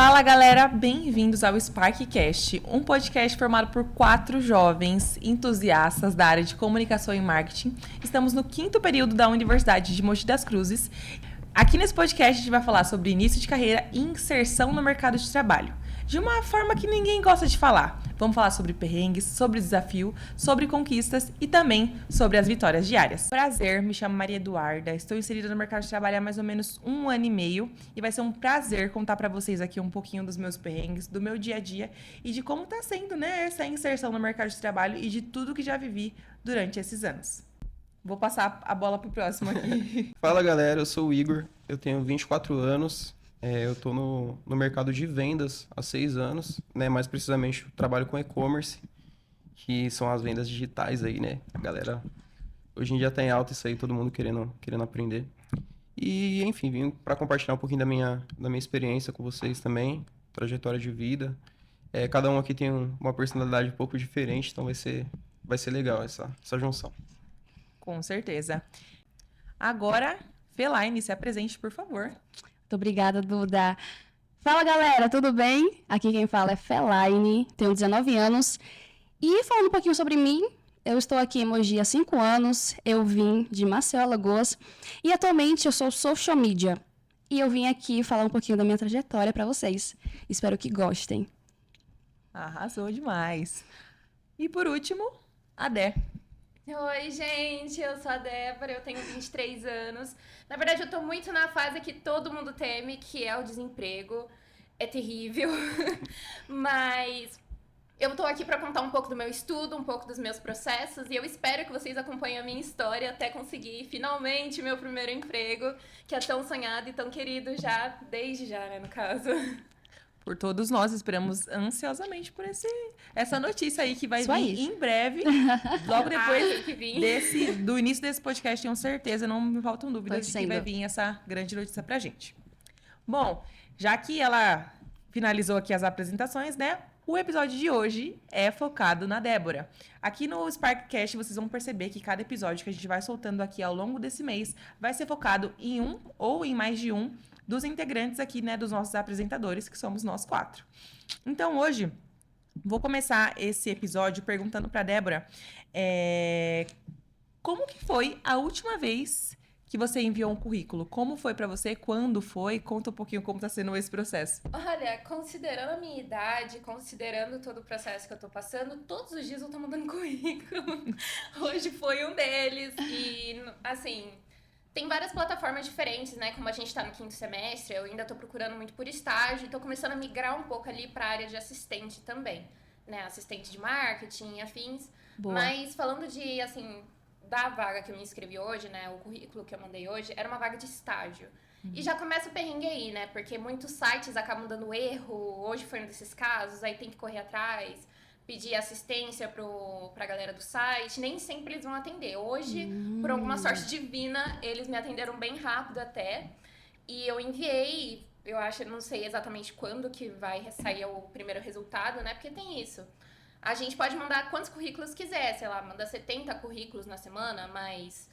Fala galera, bem-vindos ao SparkCast, um podcast formado por 4 jovens entusiastas da área de comunicação e marketing. Estamos no 5º período da Universidade de Mogi das Cruzes. Aqui nesse podcast a gente vai falar sobre início de carreira e inserção no mercado de trabalho, de uma forma que ninguém gosta de falar. Vamos falar sobre perrengues, sobre desafio, sobre conquistas e também sobre as vitórias diárias. Prazer, me chamo Maria Eduarda, estou inserida no mercado de trabalho há mais ou menos 1 ano e meio e vai ser um prazer contar para vocês aqui um pouquinho dos meus perrengues, do meu dia a dia e de como está sendo, né, essa inserção no mercado de trabalho e de tudo que já vivi durante esses anos. Vou passar a bola pro próximo aqui. Fala galera, eu sou o Igor, eu tenho 24 anos. Eu estou no mercado de vendas há 6 anos, né? Mais precisamente, eu trabalho com e-commerce, que são as vendas digitais aí, né? A galera, hoje em dia tá em alta isso aí, todo mundo querendo aprender. E, enfim, vim para compartilhar um pouquinho da minha experiência com vocês também, trajetória de vida. Cada um aqui tem uma personalidade um pouco diferente, então vai ser legal essa junção. Com certeza. Agora, Felaine, se apresente, por favor. Muito obrigada, Duda. Fala, galera, tudo bem? Aqui quem fala é Felaine, tenho 19 anos. E falando um pouquinho sobre mim, eu estou aqui em Mogi há 5 anos, eu vim de Maceió, Alagoas, e atualmente eu sou social media. E eu vim aqui falar um pouquinho da minha trajetória para vocês. Espero que gostem. Arrasou demais. E por último, a Dé. Oi, gente, eu sou a Débora, eu tenho 23 anos. Na verdade, eu tô muito na fase que todo mundo teme, que é o desemprego. É terrível. Mas eu tô aqui pra contar um pouco do meu estudo, um pouco dos meus processos, e eu espero que vocês acompanhem a minha história até conseguir finalmente meu primeiro emprego, que é tão sonhado e tão querido já, desde já, né, no caso. Por todos nós, esperamos ansiosamente por essa notícia aí que vai vir em breve, logo depois do início desse podcast, tenho certeza, não me faltam dúvidas de que vai vir essa grande notícia pra gente. Bom, já que ela finalizou aqui as apresentações, né? O episódio de hoje é focado na Débora. Aqui no SparkCast vocês vão perceber que cada episódio que a gente vai soltando aqui ao longo desse mês vai ser focado em um ou em mais de um dos integrantes aqui, né, dos nossos apresentadores, que somos nós 4. Então, hoje, vou começar esse episódio perguntando para Débora como que foi a última vez que você enviou um currículo? Como foi para você? Quando foi? Conta um pouquinho como tá sendo esse processo. Olha, considerando a minha idade, considerando todo o processo que eu tô passando, todos os dias eu tô mandando currículo. Hoje foi um deles e, assim, tem várias plataformas diferentes, né? Como a gente tá no 5º semestre, eu ainda tô procurando muito por estágio e tô começando a migrar um pouco ali pra área de assistente também, né? Assistente de marketing, afins. Boa. Mas falando de, assim, da vaga que eu me inscrevi hoje, né? O currículo que eu mandei hoje era uma vaga de estágio. E já começa o perrengue aí, né? Porque muitos sites acabam dando erro. Hoje foi um desses casos, aí tem que correr atrás, pedir assistência pra galera do site. Nem sempre eles vão atender. Hoje, por alguma sorte divina, eles me atenderam bem rápido até. E eu enviei, eu acho, não sei exatamente quando que vai sair o primeiro resultado, né? Porque tem isso. A gente pode mandar quantos currículos quiser, sei lá, manda 70 currículos na semana, mas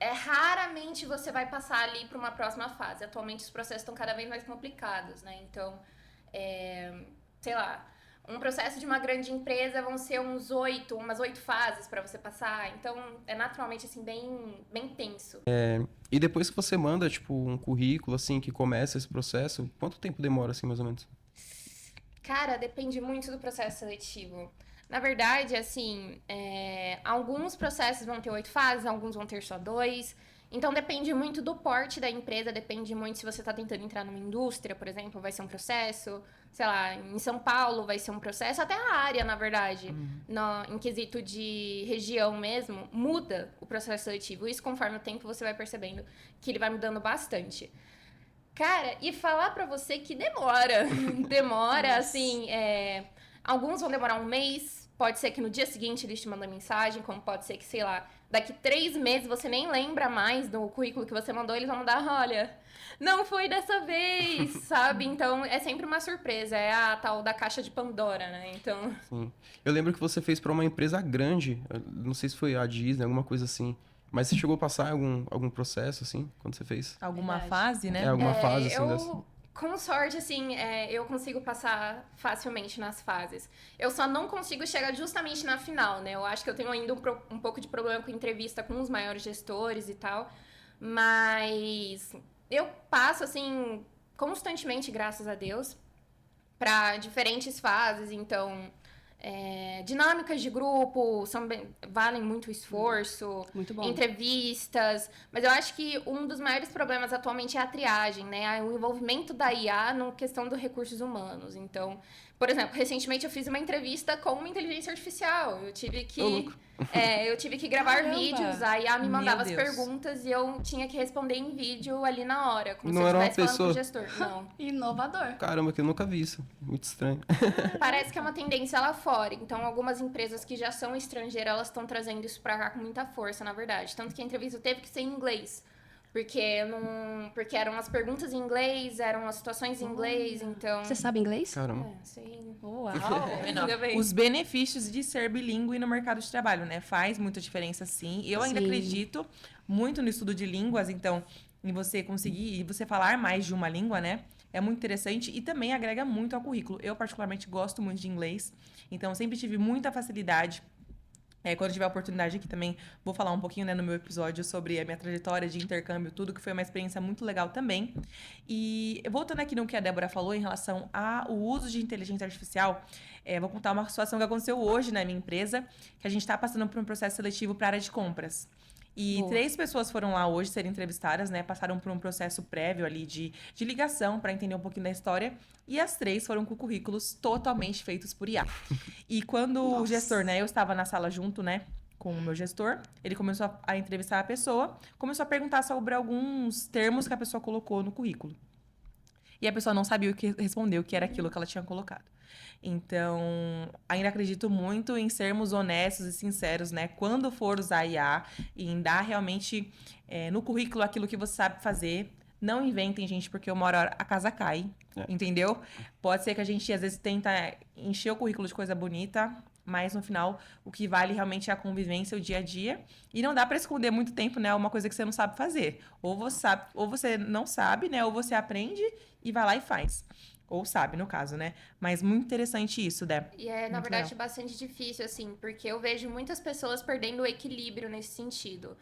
raramente você vai passar ali para uma próxima fase. Atualmente os processos estão cada vez mais complicados, né? Então, sei lá, um processo de uma grande empresa vão ser umas 8 fases para você passar. Então, é naturalmente, assim, bem tenso. E depois que você manda, tipo, um currículo, assim, que começa esse processo, quanto tempo demora, assim, mais ou menos? Cara, depende muito do processo seletivo. Na verdade, assim, alguns processos vão ter 8 fases, alguns vão ter só 2. Então, depende muito do porte da empresa, depende muito se você está tentando entrar numa indústria, por exemplo, vai ser um processo. Sei lá, em São Paulo vai ser um processo, até a área, na verdade, em quesito de região mesmo, muda o processo seletivo. Isso, conforme o tempo, você vai percebendo que ele vai mudando bastante. Cara, e falar pra você que demora. Demora, assim, alguns vão demorar um mês, pode ser que no dia seguinte eles te mandem mensagem, como pode ser que, sei lá, daqui 3 meses você nem lembra mais do currículo que você mandou, eles vão mandar, olha, não foi dessa vez, sabe? Então, é sempre uma surpresa, é a tal da caixa de Pandora, né? Então... Sim. Eu lembro que você fez pra uma empresa grande, não sei se foi a Disney, alguma coisa assim. Mas você chegou a passar algum processo, assim, quando você fez? Alguma fase, né? Alguma fase, assim, dessa. Com sorte, assim, eu consigo passar facilmente nas fases. Eu só não consigo chegar justamente na final, né? Eu acho que eu tenho ainda um pouco de problema com entrevista com os maiores gestores e tal. Mas eu passo, assim, constantemente, graças a Deus, para diferentes fases. Então, dinâmicas de grupo valem muito esforço, Muito bom. entrevistas, mas eu acho que um dos maiores problemas atualmente é a triagem, né? O envolvimento da IA na questão dos recursos humanos. Então, por exemplo, recentemente eu fiz uma entrevista com uma inteligência artificial. Eu tive que gravar Caramba! vídeos, a IA me mandava as Meu Deus. perguntas e eu tinha que responder em vídeo ali na hora, como Não se eu era uma estivesse falando com o pessoa? gestor. Não. Inovador. Caramba, que eu nunca vi isso. Muito estranho. Parece que é uma tendência lá fora. Então, algumas empresas que já são estrangeiras, elas estão trazendo isso pra cá com muita força, na verdade. Tanto que a entrevista teve que ser em inglês. Porque eram as perguntas em inglês, eram as situações em inglês, então... Você sabe inglês? Caramba. Sim. Uau! Ainda bem. Os benefícios de ser bilíngue no mercado de trabalho, né? Faz muita diferença, sim. Eu ainda Sim. acredito muito no estudo de línguas, então, em você conseguir, e você falar mais de uma língua, né? É muito interessante e também agrega muito ao currículo. Eu, particularmente, gosto muito de inglês, então sempre tive muita facilidade. Quando tiver a oportunidade aqui também, vou falar um pouquinho, né, no meu episódio sobre a minha trajetória de intercâmbio, tudo, que foi uma experiência muito legal também. E voltando aqui no que a Débora falou em relação ao uso de inteligência artificial, vou contar uma situação que aconteceu hoje na minha empresa, que a gente está passando por um processo seletivo para a área de compras. E Boa. 3 pessoas foram lá hoje ser entrevistadas, né? Passaram por um processo prévio ali de ligação para entender um pouquinho da história. E as 3 foram com currículos totalmente feitos por IA. E quando o gestor, né? Eu estava na sala junto, né? Com o meu gestor. Ele começou a entrevistar a pessoa. Começou a perguntar sobre alguns termos que a pessoa colocou no currículo. E a pessoa não sabia o que responder, o que era aquilo que ela tinha colocado. Então, ainda acredito muito em sermos honestos e sinceros, né? Quando for usar IA, e em dar realmente no currículo aquilo que você sabe fazer. Não inventem, gente, porque uma hora a casa cai, entendeu? Pode ser que a gente, às vezes, tenta encher o currículo de coisa bonita, mas no final, o que vale realmente é a convivência, o dia a dia. E não dá pra esconder muito tempo, né? Uma coisa que você não sabe fazer. Ou você sabe, ou você não sabe, né? Ou você aprende e vai lá e faz. Ou sabe, no caso, né? Mas muito interessante isso, Dé. E na Muito verdade, legal. bastante difícil, assim, porque eu vejo muitas pessoas perdendo o equilíbrio nesse sentido.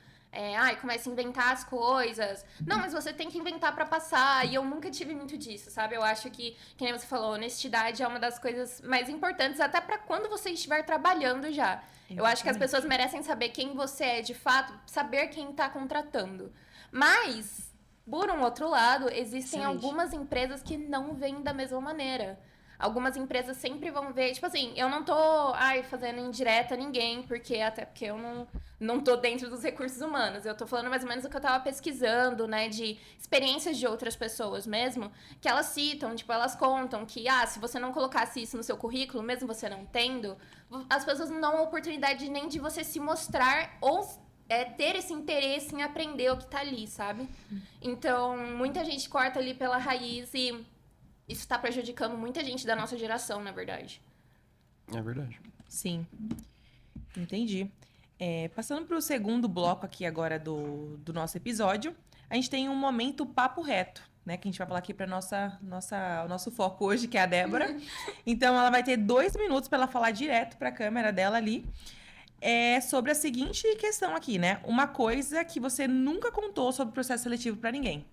Começa a inventar as coisas. Não, mas você tem que inventar pra passar. E eu nunca tive muito disso, sabe? Eu acho que nem você falou, honestidade é uma das coisas mais importantes, até pra quando você estiver trabalhando já. Eu acho que as pessoas merecem saber quem você é de fato, saber quem tá contratando. Mas, por um outro lado, existem Excelente. algumas empresas que não veem da mesma maneira. Algumas empresas sempre vão ver, tipo assim, eu não tô fazendo indireta a ninguém, até porque eu não tô dentro dos recursos humanos. Eu tô falando mais ou menos o que eu tava pesquisando, né, de experiências de outras pessoas mesmo, que elas citam, tipo, elas contam que, se você não colocasse isso no seu currículo, mesmo você não tendo, as pessoas não dão a oportunidade nem de você se mostrar ou ter esse interesse em aprender o que tá ali, sabe? Então, muita gente corta ali pela raiz e isso tá prejudicando muita gente da nossa geração, na verdade. É verdade. Sim, entendi. Passando para o segundo bloco aqui agora do nosso episódio, a gente tem um momento papo reto, né? Que a gente vai falar aqui para o nosso foco hoje, que é a Débora. Então, ela vai ter 2 minutos para ela falar direto para a câmera dela ali. Sobre a seguinte questão aqui, né? Uma coisa que você nunca contou sobre o processo seletivo para ninguém.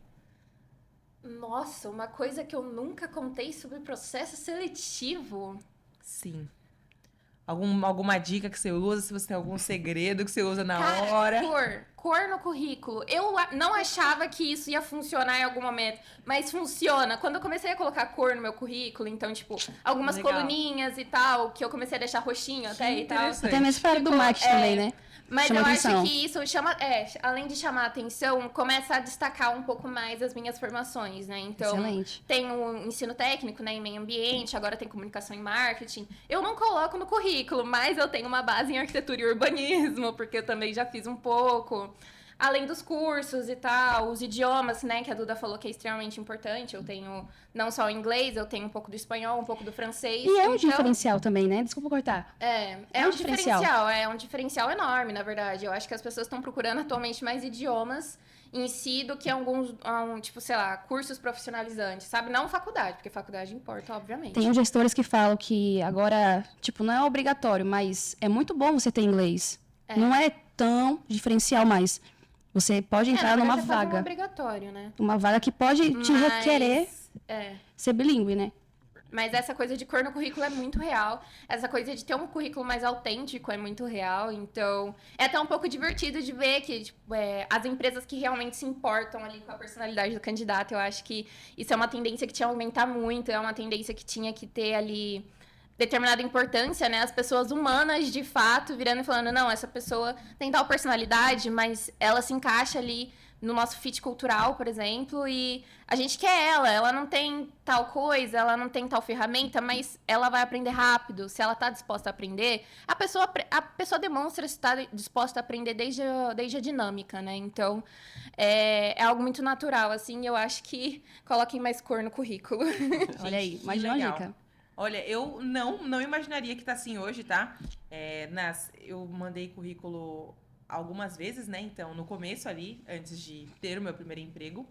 Nossa, uma coisa que eu nunca contei sobre processo seletivo. Sim. Alguma dica que você usa, se você tem algum segredo que você usa na Cara, hora. cor no currículo. Eu não achava que isso ia funcionar em algum momento, mas funciona. Quando eu comecei a colocar cor no meu currículo, então, tipo, algumas Legal. coluninhas e tal, que eu comecei a deixar roxinho até e tal. interessante. Até mesmo para a área do marketing também, né? Mas Chama eu atenção. acho que isso chama, além de chamar a atenção, começa a destacar um pouco mais as minhas formações, né? Então, Excelente. tem o ensino técnico, né, em meio ambiente, agora tem comunicação e marketing. Eu não coloco no currículo, mas eu tenho uma base em arquitetura e urbanismo, porque eu também já fiz um pouco. além dos cursos e tal, os idiomas, né, que a Duda falou que é extremamente importante. Eu tenho não só o inglês, eu tenho um pouco do espanhol, um pouco do francês. E é um então, diferencial também, né? Desculpa cortar. é um diferencial. É um diferencial enorme, na verdade. Eu acho que as pessoas estão procurando atualmente mais idiomas em si do que tipo, sei lá, cursos profissionalizantes, sabe? Não faculdade, porque faculdade importa, obviamente. Tem uns gestores que falam que agora, tipo, não é obrigatório, mas é muito bom você ter inglês. Não é tão diferencial mais. Você pode entrar numa vaga. É obrigatório, né? Uma vaga que pode te requerer ser bilíngue, né? Mas essa coisa de cor no currículo é muito real. Essa coisa de ter um currículo mais autêntico é muito real. Então, é até um pouco divertido de ver que tipo, as empresas que realmente se importam ali com a personalidade do candidato, eu acho que isso é uma tendência que tinha que aumentar muito. É uma tendência que tinha que ter ali determinada importância, né? As pessoas humanas, de fato, virando e falando, não, essa pessoa tem tal personalidade, mas ela se encaixa ali no nosso fit cultural, por exemplo, e a gente quer ela não tem tal coisa, ela não tem tal ferramenta, mas ela vai aprender rápido. Se ela tá disposta a aprender, a pessoa demonstra se tá disposta a aprender desde a dinâmica, né? Então, é algo muito natural, assim, eu acho que coloquem mais cor no currículo. Olha aí, Que mais de uma legal. dica. Olha, eu não imaginaria que tá assim hoje, tá? Eu mandei currículo algumas vezes, né? Então, no começo ali, antes de ter o meu primeiro emprego.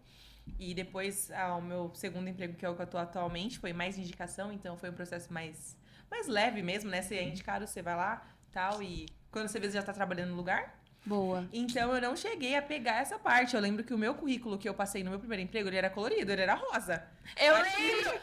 E depois, o meu segundo emprego, que é o que eu tô atualmente, foi mais indicação. Então, foi um processo mais leve mesmo, né? Você é indicado, você vai lá, tal. E quando você vê, você já tá trabalhando no lugar. Boa. Então, eu não cheguei a pegar essa parte. Eu lembro que o meu currículo que eu passei no meu primeiro emprego, ele era colorido, ele era rosa. Eu lembro!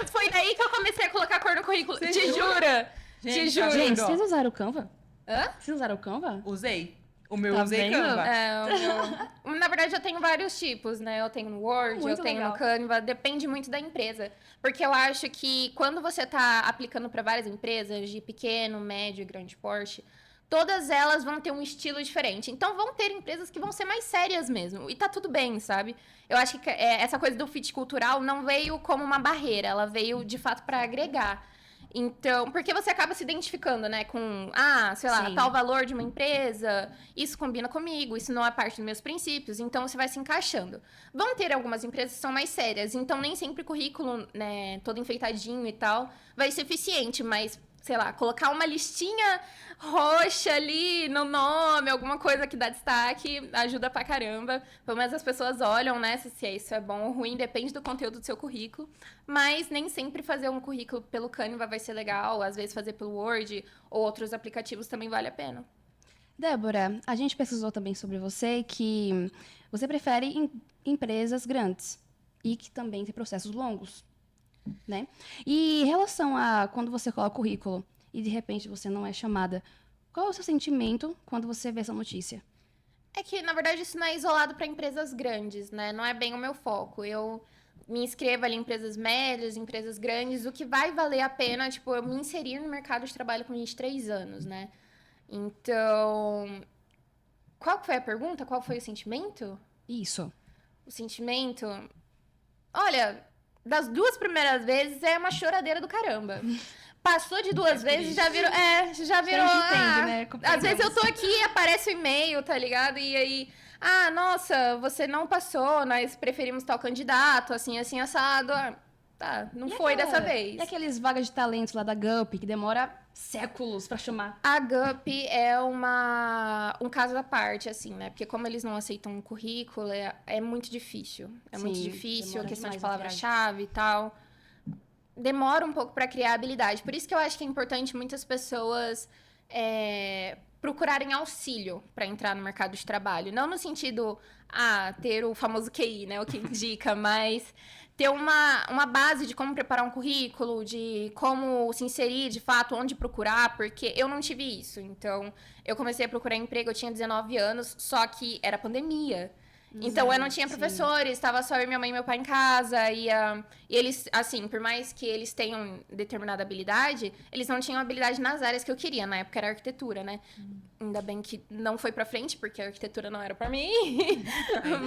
Foi daí que eu comecei a colocar cor no currículo. Você Te jura? juro! Gente, Te juro! Gente, ó. vocês usaram o Canva? Hã? Vocês usaram o Canva? Usei. O meu Tá usei vendo? Canva. Na verdade, eu tenho vários tipos, né? Eu tenho no Word, Muito eu tenho legal. no Canva, depende muito da empresa. Porque eu acho que quando você tá aplicando para várias empresas, de pequeno, médio e grande porte, todas elas vão ter um estilo diferente. Então, vão ter empresas que vão ser mais sérias mesmo. E tá tudo bem, sabe? Eu acho que essa coisa do fit cultural não veio como uma barreira, ela veio, de fato, para agregar. Então, porque você acaba se identificando, né, com, sei lá, Sim. tal valor de uma empresa, isso combina comigo, isso não é parte dos meus princípios, então você vai se encaixando. Vão ter algumas empresas que são mais sérias, então nem sempre o currículo, né, todo enfeitadinho e tal, vai ser eficiente, mas, sei lá, colocar uma listinha roxa ali no nome, alguma coisa que dá destaque, ajuda pra caramba. Pelo menos as pessoas olham, né, se isso é bom ou ruim, depende do conteúdo do seu currículo. Mas nem sempre fazer um currículo pelo Canva vai ser legal, às vezes fazer pelo Word ou outros aplicativos também vale a pena. Débora, a gente pesquisou também sobre você que você prefere empresas grandes e que também tem processos longos, né? E em relação a quando você coloca o currículo e de repente você não é chamada, qual é o seu sentimento quando você vê essa notícia? É que, na verdade, isso não é isolado para empresas grandes, né? Não é bem o meu foco. Eu me inscrevo ali em empresas médias, empresas grandes, o que vai valer a pena, tipo, eu me inserir no mercado de trabalho com 23 anos, né? Então, qual que foi a pergunta? Qual foi o sentimento? Isso. O sentimento... Olha, das 2 primeiras vezes é uma choradeira do caramba. Passou de 2 vezes, já virou... já virou... entende, né? Às vezes eu tô aqui, aparece o e-mail, tá ligado? E aí... nossa, você não passou, nós preferimos tal candidato, assim, assim, assado. Tá, não foi dessa vez. E aqueles vagas de talentos lá da GUP, que demora séculos pra chamar? A GUP é um caso à parte, assim, né? Porque como eles não aceitam um currículo, é muito difícil. É muito Sim, difícil, demora a questão de demais a palavra-chave e tal. Demora um pouco pra criar habilidade. Por isso que eu acho que é importante muitas pessoas procurarem auxílio para entrar no mercado de trabalho. Não no sentido, ter o famoso QI, né? O que indica, mas ter uma base de como preparar um currículo, de como se inserir, de fato, onde procurar, porque eu não tive isso. Então, eu comecei a procurar emprego, eu tinha 19 anos, só que era pandemia. Então, eu não tinha professores, estava só eu e minha mãe e meu pai em casa, e eles, assim, por mais que eles tenham determinada habilidade, eles não tinham habilidade nas áreas que eu queria, na época era arquitetura, né? Ainda bem que não foi pra frente, porque a arquitetura não era pra mim.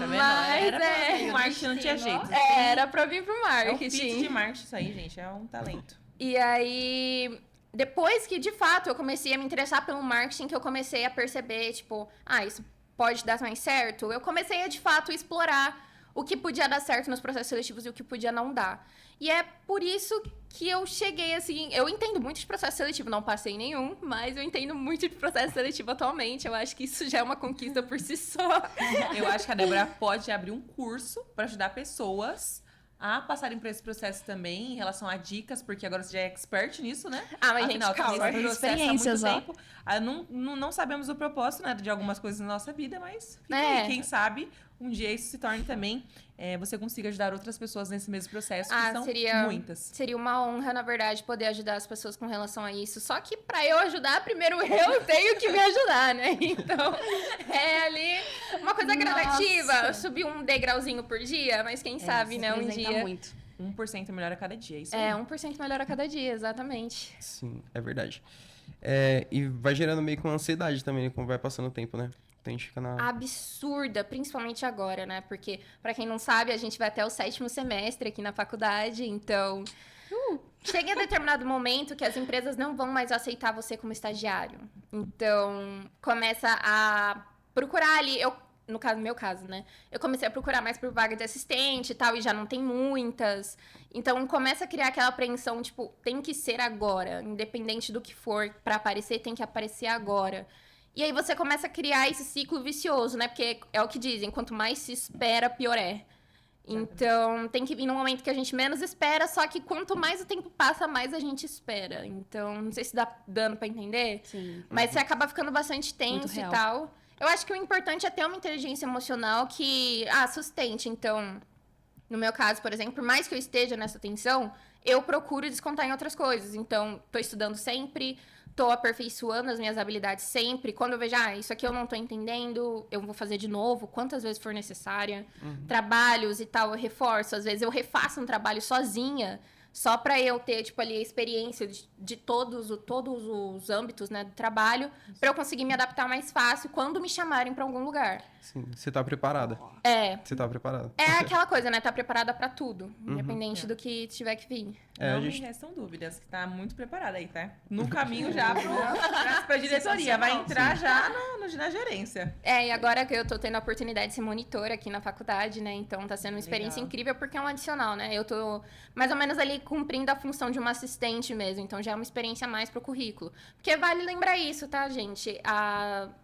Mas o marketing não tinha jeito. Era pra vir pro É o marketing. fit de marketing isso aí, gente. É um talento. E aí, depois que, de fato, eu comecei a me interessar pelo marketing, que eu comecei a perceber, tipo, isso pode dar mais certo, eu comecei a, de fato, explorar o que podia dar certo nos processos seletivos e o que podia não dar. E é por isso que eu cheguei, assim... Eu entendo muito de processo seletivo, não passei nenhum, mas eu entendo muito de processo seletivo atualmente. Eu acho que isso já é uma conquista por si só. Eu acho que a Débora pode abrir um curso para ajudar pessoas a passarem por esse processo também, em relação a dicas, porque agora você já é expert nisso, né? Ah, mas, Afinal, gente, calma. tá nesse processo há muito Experiências, ó. tempo. Não sabemos o propósito, né, de algumas coisas na nossa vida, mas fica É. aí. Quem sabe um dia isso se torne também, você consiga ajudar outras pessoas nesse mesmo processo, que são muitas. Seria uma honra, na verdade, poder ajudar as pessoas com relação a isso. Só que pra eu ajudar, primeiro eu tenho que me ajudar, né? Então, é ali uma coisa gradativa. Nossa. Subir um degrauzinho por dia, mas quem sabe, né, um representa dia... muito. 1% melhor a cada dia, isso aí. É, 1% melhor a cada dia, exatamente. Sim, é verdade. E vai gerando meio que uma ansiedade também, né, como vai passando o tempo, né? Então a gente fica na... Absurda, principalmente agora, né? Porque, pra quem não sabe, a gente vai até o 7º semestre aqui na faculdade, então... Chega a determinado momento que as empresas não vão mais aceitar você como estagiário. Então, começa a procurar ali... No meu caso, né? Eu comecei a procurar mais por vaga de assistente e tal, e já não tem muitas. Então, começa a criar aquela apreensão, tipo, tem que ser agora. Independente do que for pra aparecer, tem que aparecer agora. E aí você começa a criar esse ciclo vicioso, né? Porque é o que dizem, quanto mais se espera, pior é. Então, tem que vir num momento que a gente menos espera, só que quanto mais o tempo passa, mais a gente espera. Então, não sei se dá dando pra entender, Sim. mas você acaba ficando bastante Muito tenso e real. tal. Eu acho que o importante é ter uma inteligência emocional que, sustente. Então, no meu caso, por exemplo, por mais que eu esteja nessa tensão, eu procuro descontar em outras coisas. Então, tô estudando sempre, tô aperfeiçoando as minhas habilidades sempre. Quando eu vejo, isso aqui eu não tô entendendo, eu vou fazer de novo, quantas vezes for necessária. Trabalhos e tal, eu reforço. Às vezes eu refaço um trabalho sozinha, só pra eu ter, tipo, ali a experiência de todos os âmbitos, né, do trabalho, pra eu conseguir me adaptar mais fácil quando me chamarem pra algum lugar. Sim, você tá preparada. Você tá preparada. É aquela coisa, né, tá preparada pra tudo, independente do que tiver que vir. Não a me gente... restam dúvidas, que tá muito preparada aí, tá? No caminho já pra diretoria, vai entrar já na gerência. E agora que eu tô tendo a oportunidade de ser monitora aqui na faculdade, né, então tá sendo uma experiência Legal. incrível porque é um adicional, né, eu tô mais ou menos ali cumprindo a função de uma assistente mesmo, então já é uma experiência a mais pro currículo. Porque vale lembrar isso, tá, gente?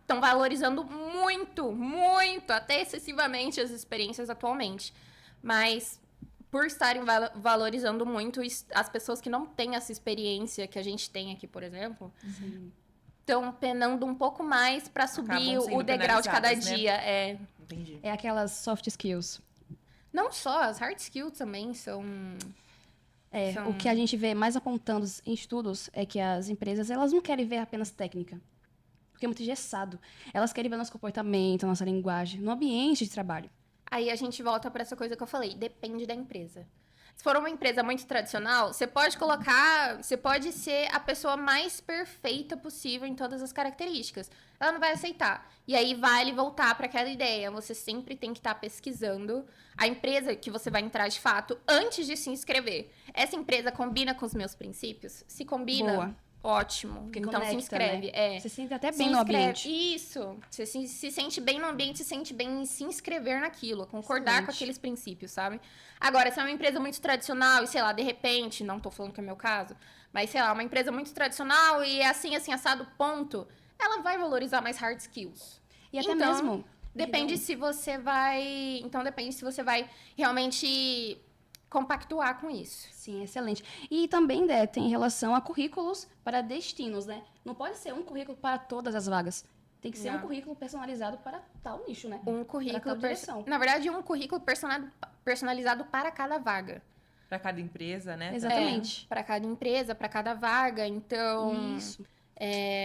Estão valorizando muito, muito, até excessivamente as experiências atualmente. Mas, por estarem valorizando muito as pessoas que não têm essa experiência que a gente tem aqui, por exemplo, estão penando um pouco mais para subir Acabam sendo o degrau de cada penalizadas, né? dia. Entendi. É aquelas soft skills. Não só, as hard skills também são... O que a gente vê mais apontando em estudos é que as empresas, elas não querem ver apenas técnica. Porque é muito engessado. Elas querem ver nosso comportamento, nossa linguagem, no ambiente de trabalho. Aí a gente volta para essa coisa que eu falei, depende da empresa. Se for uma empresa muito tradicional, você pode ser a pessoa mais perfeita possível em todas as características. Ela não vai aceitar. E aí vale voltar para aquela ideia. Você sempre tem que estar pesquisando a empresa que você vai entrar de fato antes de se inscrever. Essa empresa combina com os meus princípios? Se combina, Boa. ótimo. Porque Então conecta, se inscreve. né? Você se sente até Se bem no inscreve. ambiente. Isso. Você se sente bem no ambiente, se sente bem em se inscrever naquilo, concordar com Excelente. aqueles princípios, sabe? Agora, se é uma empresa muito tradicional e, sei lá, de repente, não tô falando que é o meu caso, mas, sei lá, uma empresa muito tradicional e é assim, assado, ponto, ela vai valorizar mais hard skills. E até Então, mesmo... Depende se você vai... Então, depende se você vai realmente compactuar com isso. Sim, excelente. E também, né, tem relação a currículos para destinos, né? Não pode ser um currículo para todas as vagas. Tem que ser um Não. currículo personalizado para tal nicho, né? Um currículo... Para tal direção. Na verdade, um currículo personalizado para cada vaga. Pra cada empresa, né? Exatamente. Para cada empresa, para cada vaga. Então, Isso.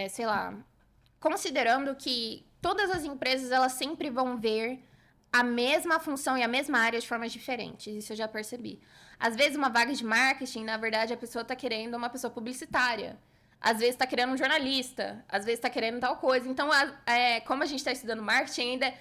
sei lá, considerando que todas as empresas, elas sempre vão ver a mesma função e a mesma área de formas diferentes. Isso eu já percebi. Às vezes, uma vaga de marketing, na verdade, a pessoa está querendo uma pessoa publicitária. Às vezes, está querendo um jornalista. Às vezes, está querendo tal coisa. Então, como a gente está estudando marketing ainda...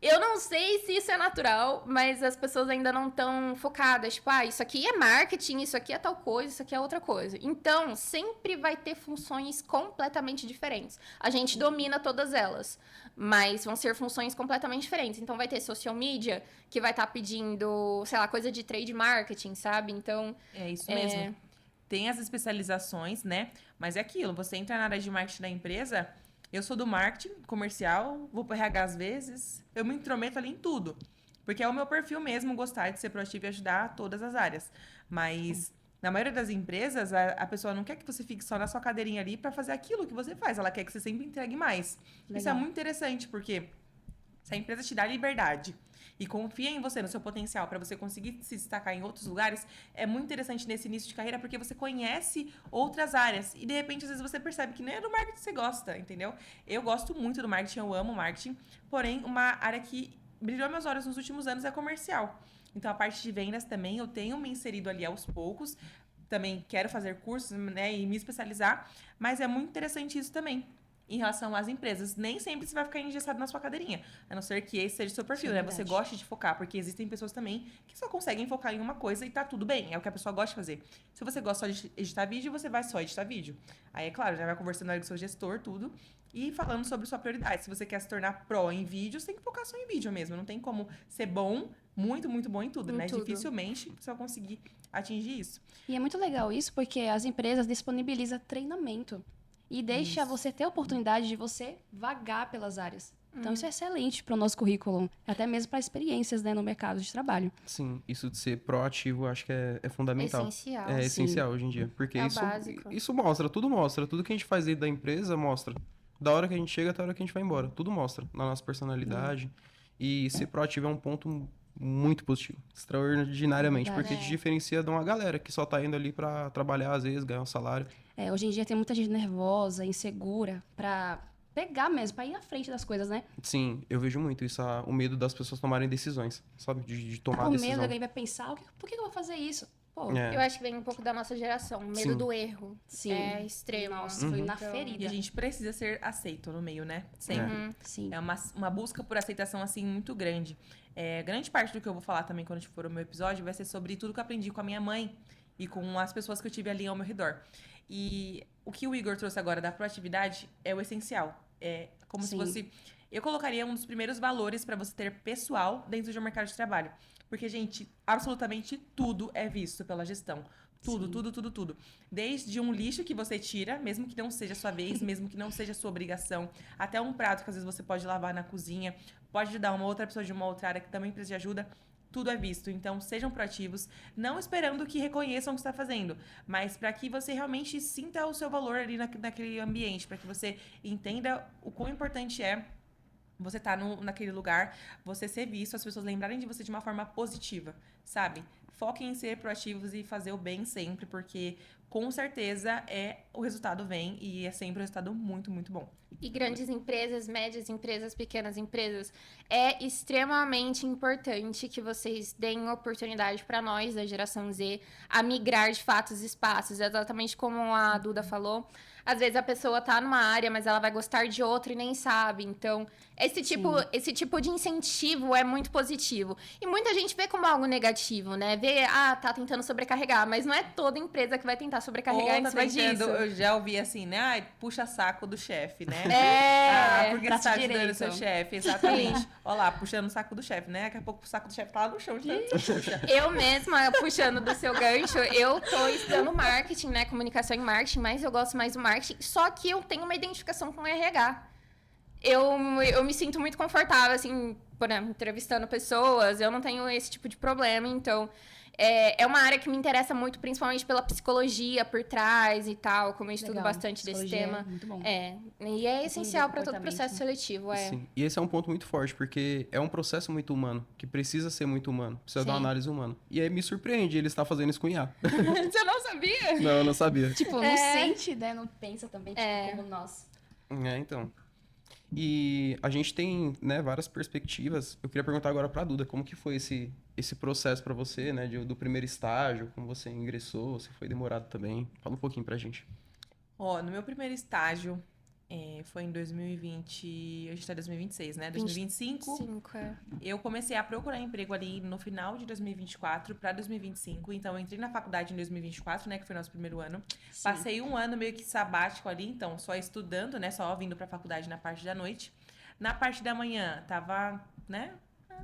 Eu não sei se isso é natural, mas as pessoas ainda não estão focadas. Tipo, isso aqui é marketing, isso aqui é tal coisa, isso aqui é outra coisa. Então, sempre vai ter funções completamente diferentes. A gente domina todas elas, mas vão ser funções completamente diferentes. Então, vai ter social media, que vai estar pedindo, sei lá, coisa de trade marketing, sabe? Então... É isso mesmo. Tem as especializações, né? Mas é aquilo, você entra na área de marketing da empresa... Eu sou do marketing comercial, vou pro RH às vezes, eu me intrometo ali em tudo. Porque é o meu perfil mesmo gostar de ser proativo e ajudar todas as áreas. Mas, na maioria das empresas, a pessoa não quer que você fique só na sua cadeirinha ali para fazer aquilo que você faz. Ela quer que você sempre entregue mais. Legal. Isso é muito interessante, porque se a empresa te dá liberdade e confia em você, no seu potencial, para você conseguir se destacar em outros lugares, é muito interessante nesse início de carreira, porque você conhece outras áreas. E, de repente, às vezes você percebe que nem é do marketing que você gosta, entendeu? Eu gosto muito do marketing, eu amo marketing. Porém, uma área que brilhou meus olhos nos últimos anos é comercial. Então, a parte de vendas também, eu tenho me inserido ali aos poucos. Também quero fazer cursos, né, e me especializar. Mas é muito interessante isso também. Em relação às empresas, nem sempre você vai ficar engessado na sua cadeirinha, a não ser que esse seja o seu perfil, Sim, né? verdade. Você goste de focar, porque existem pessoas também que só conseguem focar em uma coisa e tá tudo bem, é o que a pessoa gosta de fazer. Se você gosta só de editar vídeo, você vai só editar vídeo. Aí, é claro, já vai conversando ali com o seu gestor, tudo, e falando sobre sua prioridade. Se você quer se tornar pró em vídeo, você tem que focar só em vídeo mesmo. Não tem como ser bom, muito, muito bom em tudo, Em né? tudo. Dificilmente você vai conseguir atingir isso. E é muito legal isso, porque as empresas disponibilizam treinamento. E deixa Isso. você ter a oportunidade de você vagar pelas áreas. Então, isso é excelente para o nosso currículo. Até mesmo para experiências, né, no mercado de trabalho. Sim, isso de ser proativo eu acho que é fundamental. Essencial. É Sim. essencial hoje em dia. Porque É o isso, básico. isso mostra, tudo mostra. Tudo que a gente faz dentro da empresa mostra. Da hora que a gente chega até a hora que a gente vai embora. Tudo mostra na nossa personalidade. E ser proativo é um ponto muito positivo. Extraordinariamente. Verdade. Porque te diferencia de uma galera que só tá indo ali pra trabalhar, às vezes, ganhar um salário. Hoje em dia tem muita gente nervosa, insegura, para pegar mesmo, para ir à frente das coisas, né? Sim, eu vejo muito isso. O medo das pessoas tomarem decisões, sabe? De Tá tomar com decisão. medo, alguém vai pensar, por que eu vou fazer isso? Pô, É. Eu acho que vem um pouco da nossa geração, o medo Sim. do erro. sim. É extremo. Nossa, foi na Então, ferida. E a gente precisa ser aceito no meio, né? Sempre. Sim. É uma busca por aceitação, assim, muito grande. Grande parte do que eu vou falar também quando for o meu episódio vai ser sobre tudo que eu aprendi com a minha mãe e com as pessoas que eu tive ali ao meu redor. E o que o Igor trouxe agora da proatividade é o essencial. É como se Sim. fosse... Eu colocaria um dos primeiros valores para você ter pessoal dentro de um mercado de trabalho. Porque, gente, absolutamente tudo é visto pela gestão. Tudo, Sim. tudo. Desde um lixo que você tira, mesmo que não seja sua vez, mesmo que não seja sua obrigação, até um prato que às vezes você pode lavar na cozinha, pode ajudar uma outra pessoa de uma outra área que também precisa de ajuda. Tudo é visto. Então, sejam proativos, não esperando que reconheçam o que você está fazendo, mas para que você realmente sinta o seu valor ali naquele ambiente, para que você entenda o quão importante é você estar naquele lugar, você ser visto, as pessoas lembrarem de você de uma forma positiva, sabe? Foquem em ser proativos e fazer o bem sempre, porque com certeza o resultado vem e é sempre um resultado muito, muito bom. E grandes empresas, médias empresas, pequenas empresas, é extremamente importante que vocês deem oportunidade para nós, da geração Z, a migrar de fato os espaços, exatamente como a Duda falou. Às vezes a pessoa tá numa área, mas ela vai gostar de outra e nem sabe. Então, esse tipo de incentivo é muito positivo. E muita gente vê como algo negativo, né? Vê, tá tentando sobrecarregar, mas não é toda empresa que vai tentar sobrecarregar em cima disso. Eu já ouvi assim, né? Ai, puxa saco do chefe, né? Porque braço você tá ajudando o direito. seu chefe, exatamente. Olha lá, puxando o saco do chefe, né? Daqui a pouco o saco do chefe tá lá no chão, de tanto que você puxa. Eu mesma, puxando do seu gancho, eu tô estudando marketing, né? Comunicação e marketing, mas eu gosto mais do marketing. Só que eu tenho uma identificação com o RH. Eu me sinto muito confortável, assim, por exemplo, entrevistando pessoas. Eu não tenho esse tipo de problema, então... É uma área que me interessa muito, principalmente pela psicologia por trás e tal, como eu estudo Legal. bastante desse Psicologia tema. é muito bom. E é essencial para todo o comportamento. processo seletivo, Sim. E esse é um ponto muito forte, porque é um processo muito humano, que precisa ser muito humano, precisa dar uma Sim. análise humana. E aí me surpreende ele estar fazendo isso com IA. Você não sabia? Não, eu não sabia. Tipo, não sente, né? Não pensa também, tipo, como nós. Então. E a gente tem, né, várias perspectivas. Eu queria perguntar agora pra Duda, como que foi esse processo pra você, né, do primeiro estágio, como você ingressou, se foi demorado também. Fala um pouquinho pra gente. No meu primeiro estágio, Foi em 2020, a gente tá em 2026, né? 2025, 5, é. eu comecei a procurar emprego ali no final de 2024 para 2025. Então, eu entrei na faculdade em 2024, né? Que foi nosso primeiro ano. Sim. Passei um ano meio que sabático ali, então, só estudando, né? Só vindo pra faculdade na parte da noite. Na parte da manhã, tava, né?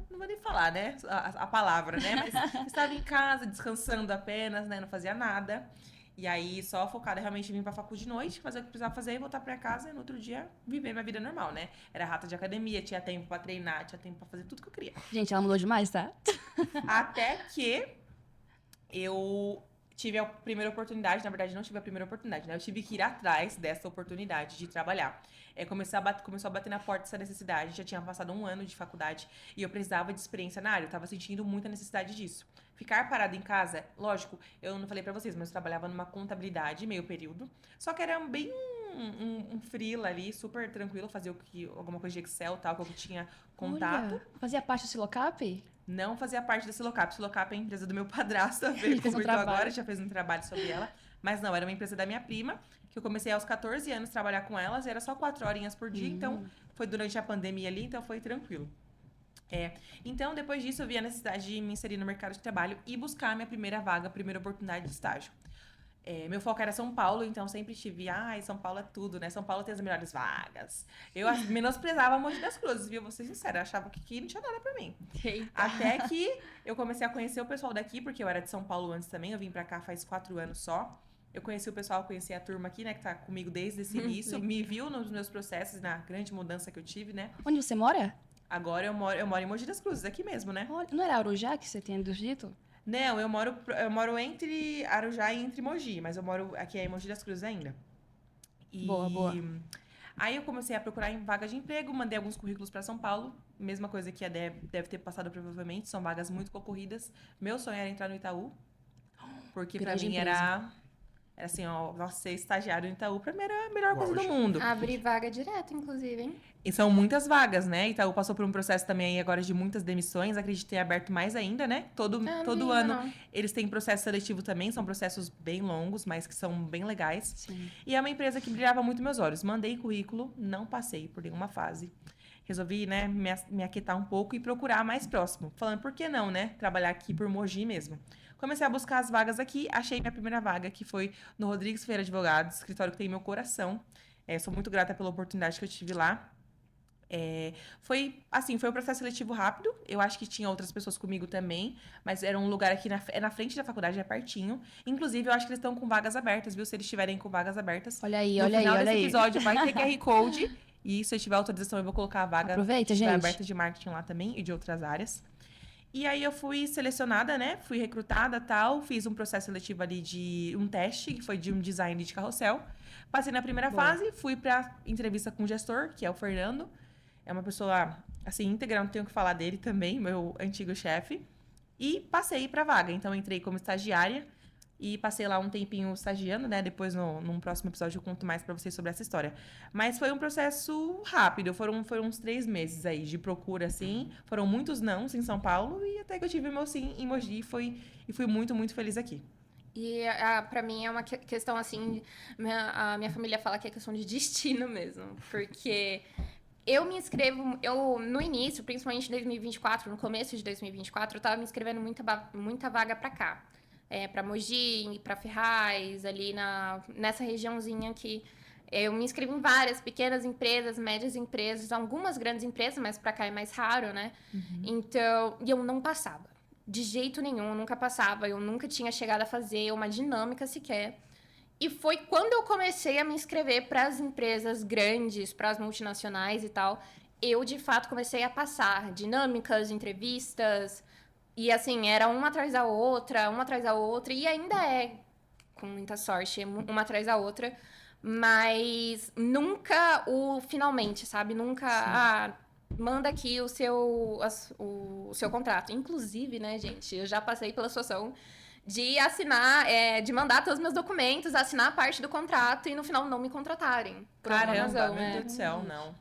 Não vou nem falar, né? A palavra, né? Mas estava em casa, descansando apenas, né? Não fazia nada. E aí, só focada realmente em vir pra faculdade de noite, fazer o que precisava fazer, voltar pra casa e no outro dia viver minha vida normal, né? Era rata de academia, tinha tempo pra treinar, tinha tempo pra fazer tudo que eu queria. Gente, ela mudou demais, tá? Até que eu tive a primeira oportunidade, na verdade não tive a primeira oportunidade, né? Eu tive que ir atrás dessa oportunidade de trabalhar. Começou a bater na porta essa necessidade, já tinha passado um ano de faculdade e eu precisava de experiência na área, eu tava sentindo muita necessidade disso. Ficar parada em casa, lógico, eu não falei pra vocês, mas eu trabalhava numa contabilidade, meio período, só que era bem um freela ali, super tranquilo, fazia alguma coisa de Excel, tal, que eu tinha contato. Olha, fazia parte do Silocap? Não fazia parte da Silocap. Silocap é a empresa do meu padrasto, a Ele ver fez um convertou trabalho. agora, já fez um trabalho sobre ela. Mas não, era uma empresa da minha prima, que eu comecei aos 14 anos a trabalhar com elas, e era só 4 horinhas por dia, então foi durante a pandemia ali, então foi tranquilo. Então, depois disso, eu vi a necessidade de me inserir no mercado de trabalho e buscar a minha primeira vaga, a primeira oportunidade de estágio. Meu foco era São Paulo, então sempre tive, São Paulo é tudo, né? São Paulo tem as melhores vagas. Eu menosprezava Mogi das Cruzes, viu? Vou ser sincera, achava que aqui não tinha nada pra mim. Até que eu comecei a conhecer o pessoal daqui, porque eu era de São Paulo antes também, eu vim pra cá faz 4 anos só. Eu conheci o pessoal, conheci a turma aqui, né, que tá comigo desde esse início, me viu nos meus processos, na grande mudança que eu tive, né? Onde você mora? Agora eu moro em Mogi das Cruzes, aqui mesmo, né? Olha, não era Arujá que você tinha dito? Não, eu moro entre Arujá e entre Mogi, mas eu moro aqui em Mogi das Cruzes ainda. Boa. Aí eu comecei a procurar em vagas de emprego, mandei alguns currículos para São Paulo, mesma coisa que a deve ter passado provavelmente, são vagas muito concorridas. Meu sonho era entrar no Itaú, porque para Grande mim empresa. era assim, ó, nossa, ser estagiário no Itaú pra mim era a melhor coisa do mundo. Abrir vaga direto, inclusive, hein? E são muitas vagas, né? Itaú passou por um processo também aí agora de muitas demissões, acredito ter aberto mais ainda, né? Todo Não ano não. eles têm processo seletivo também, são processos bem longos, mas que são bem legais. Sim. E é uma empresa que brilhava muito meus olhos. Mandei currículo, não passei por nenhuma fase. Resolvi, né, me aquietar um pouco e procurar mais próximo. Falando, por que não, né? Trabalhar aqui por Mogi mesmo. Comecei a buscar as vagas aqui, achei minha primeira vaga, que foi no Rodrigues Ferreira Advogados, escritório que tem meu coração. Sou muito grata pela oportunidade que eu tive lá. Foi um processo seletivo rápido. Eu acho que tinha outras pessoas comigo também, mas era um lugar aqui na frente da faculdade, é pertinho. Inclusive, eu acho que eles estão com vagas abertas, viu? Se eles estiverem com vagas abertas. Olha aí, no olha aí, final olha desse aí. episódio vai ter QR Code. E se eu tiver autorização, eu vou colocar a vaga Aproveita, que vai gente. aberta de marketing lá também e de outras áreas. E aí eu fui selecionada, né? Fui recrutada, tal. Fiz um processo seletivo ali de um teste, que foi de um design de carrossel. Passei na primeira fase, fui pra entrevista com o gestor, que é o Fernando. É uma pessoa, assim, íntegra, não tenho o que falar dele também, meu antigo chefe. E passei pra vaga. Então, entrei como estagiária e passei lá um tempinho estagiando, né? Depois, num próximo episódio, eu conto mais pra vocês sobre essa história. Mas foi um processo rápido. Foram uns 3 meses aí de procura, assim. Foram muitos nãos em São Paulo e até que eu tive meu sim em Mogi e fui muito, muito feliz aqui. E pra mim é uma questão assim, a minha família fala que é questão de destino mesmo, porque eu me inscrevo, no início, principalmente em 2024, no começo de 2024, eu tava me inscrevendo muita vaga pra cá. Pra Mogi, pra Ferraz, ali nessa regiãozinha aqui. Eu me inscrevi em várias pequenas empresas, médias empresas, algumas grandes empresas, mas pra cá é mais raro, né? Então, e eu não passava. De jeito nenhum, eu nunca passava. Eu nunca tinha chegado a fazer uma dinâmica sequer. E foi quando eu comecei a me inscrever para as empresas grandes, para as multinacionais e tal, eu, de fato, comecei a passar dinâmicas, entrevistas. E, assim, era uma atrás da outra, e ainda é, com muita sorte, uma atrás da outra. Mas nunca o finalmente, sabe? Nunca, manda aqui o seu contrato. Inclusive, né, gente, eu já passei pela situação de assinar, de mandar todos os meus documentos, assinar a parte do contrato e no final não me contratarem. Por alguma Caramba, razão, meu né? Deus do céu, não.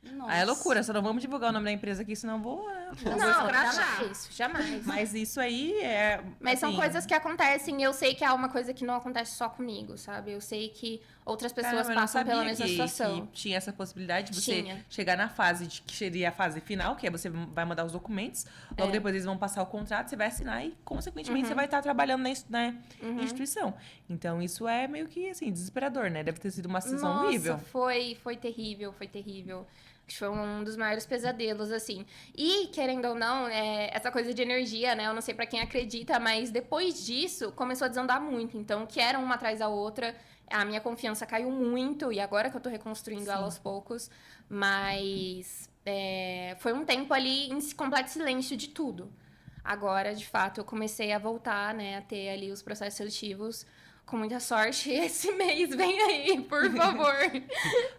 Nossa. Aí é loucura, só não vamos divulgar o nome da empresa aqui, senão vou Não, escrachar. jamais. Mas isso aí é... Mas são assim, coisas que acontecem e eu sei que é uma coisa que não acontece só comigo, sabe? Eu sei que outras pessoas caramba, eu não passam pela sabia mesma situação. que tinha essa possibilidade de você Tinha. chegar na fase de que seria a fase final, que é você vai mandar os documentos, logo depois eles vão passar o contrato, você vai assinar e, consequentemente, você vai estar trabalhando na instituição. Então, isso é meio que, assim, desesperador, né? Deve ter sido uma sensação Nossa, horrível. foi terrível, foi terrível. Acho que foi um dos maiores pesadelos, assim. E, querendo ou não, essa coisa de energia, né? Eu não sei pra quem acredita, mas depois disso, começou a desandar muito. Então, que era uma atrás da outra, a minha confiança caiu muito. E agora que eu tô reconstruindo ela aos poucos. Mas foi um tempo ali em completo silêncio de tudo. Agora, de fato, eu comecei a voltar, né? A ter ali os processos seletivos. Com muita sorte, esse mês vem aí, por favor.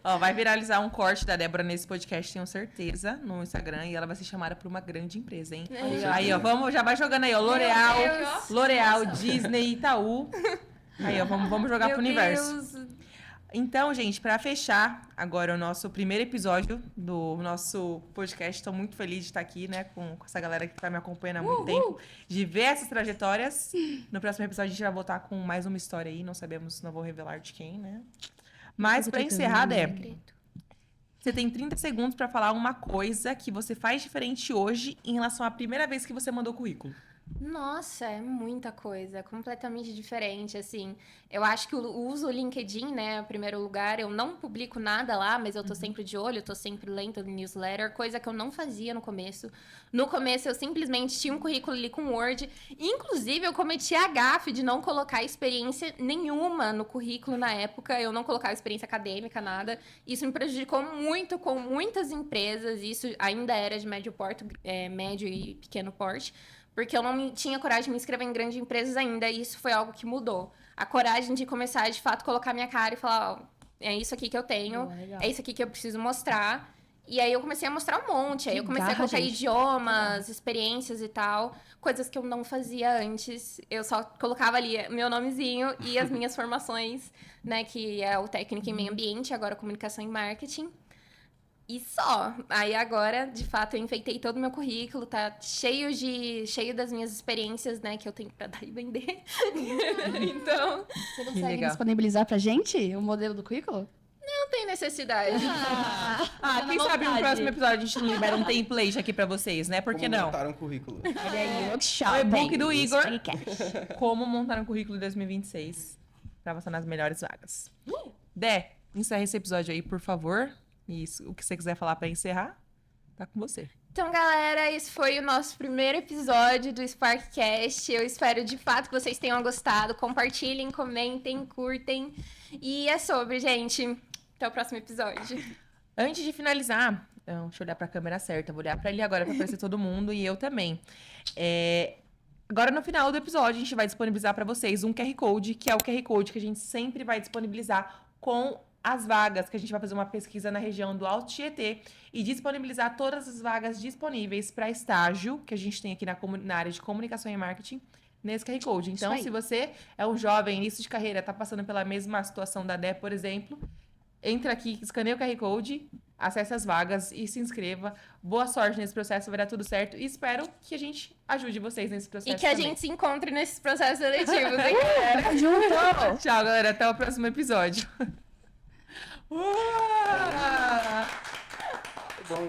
Ó, vai viralizar um corte da Débora nesse podcast, tenho certeza, no Instagram, e ela vai ser chamada por uma grande empresa, hein? Aí, ó, já vai jogando aí, ó, L'Oréal, Disney, Itaú. Aí, ó, vamos jogar pro universo. Deus. Então, gente, pra fechar agora o nosso primeiro episódio do nosso podcast, tô muito feliz de estar aqui, né, com essa galera que tá me acompanhando há muito tempo, de ver essas trajetórias. No próximo episódio a gente vai voltar com mais uma história aí, não sabemos, não vou revelar de quem, né? Mas pra encerrar, Débora, você tem 30 segundos pra falar uma coisa que você faz diferente hoje em relação à primeira vez que você mandou o currículo. Nossa, é muita coisa, completamente diferente, assim. Eu acho que eu uso o LinkedIn, né, em primeiro lugar. Eu não publico nada lá, mas eu tô sempre de olho, eu tô sempre lendo newsletter, coisa que eu não fazia no começo. No começo, eu simplesmente tinha um currículo ali com Word. Inclusive, eu cometi a gafe de não colocar experiência nenhuma no currículo na época. Eu não colocava experiência acadêmica, nada. Isso me prejudicou muito com muitas empresas. Isso ainda era de médio porte, médio e pequeno porte. Porque eu não tinha coragem de me inscrever em grandes empresas ainda, e isso foi algo que mudou. A coragem de começar, de fato, colocar minha cara e falar, ó, é isso aqui que eu tenho, é isso aqui que eu preciso mostrar. E aí eu comecei a mostrar um monte, aí eu comecei a colocar idiomas, experiências e tal, coisas que eu não fazia antes. Eu só colocava ali meu nomezinho e as minhas formações, né, que é o técnico em meio ambiente, agora comunicação e marketing. E só. Aí agora, de fato, eu enfeitei todo o meu currículo, tá cheio das minhas experiências, né, que eu tenho pra dar e vender. Então, Você consegue disponibilizar pra gente o modelo do currículo? não tem necessidade. Quem sabe no próximo episódio a gente não libera um template aqui pra vocês, né? Por que Como não? montar um currículo. Olha aí, workshop. O e-book do hein? Igor. Podcast. Como montar um currículo em 2026 pra você nas melhores vagas. Dé, encerra esse episódio aí, por favor. E o que você quiser falar pra encerrar, tá com você. Então, galera, esse foi o nosso primeiro episódio do Sparkcast. Eu espero, de fato, que vocês tenham gostado. Compartilhem, comentem, curtem. E é sobre, gente. Até o próximo episódio. Antes de finalizar, deixa eu olhar pra câmera certa. Vou olhar pra ali agora pra aparecer todo mundo e eu também. Agora, no final do episódio, a gente vai disponibilizar pra vocês um QR Code, que é o QR Code que a gente sempre vai disponibilizar com as vagas, que a gente vai fazer uma pesquisa na região do Alto Tietê e disponibilizar todas as vagas disponíveis para estágio que a gente tem aqui na área de comunicação e marketing nesse QR Code. Então, se você é um jovem, início de carreira, tá passando pela mesma situação da Dé, por exemplo, entra aqui, escaneia o QR Code, acesse as vagas e se inscreva. Boa sorte nesse processo, vai dar tudo certo. E espero que a gente ajude vocês nesse processo E que a também. gente se encontre nesses processos seletivos, hein, galera? Junto! Tchau, galera. Até o próximo episódio. Bom.